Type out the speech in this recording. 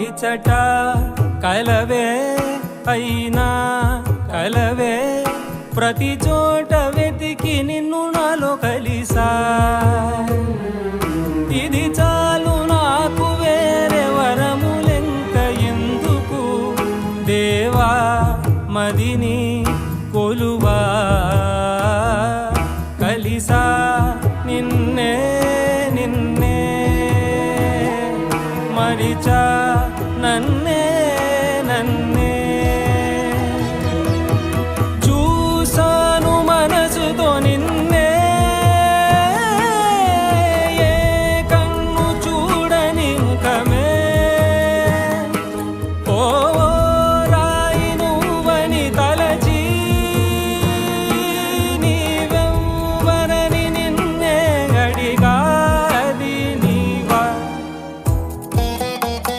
ఇచట కలవే అయినా కలవే ప్రతి చోట వెతికి నిన్ను నాలో కలిసా ఇది చాలు నాకు వేరే వరములెంక ఎందుకు దేవా మదిని కొలువా కలిసా నిన్నే నిన్నే మరిచా నన్నే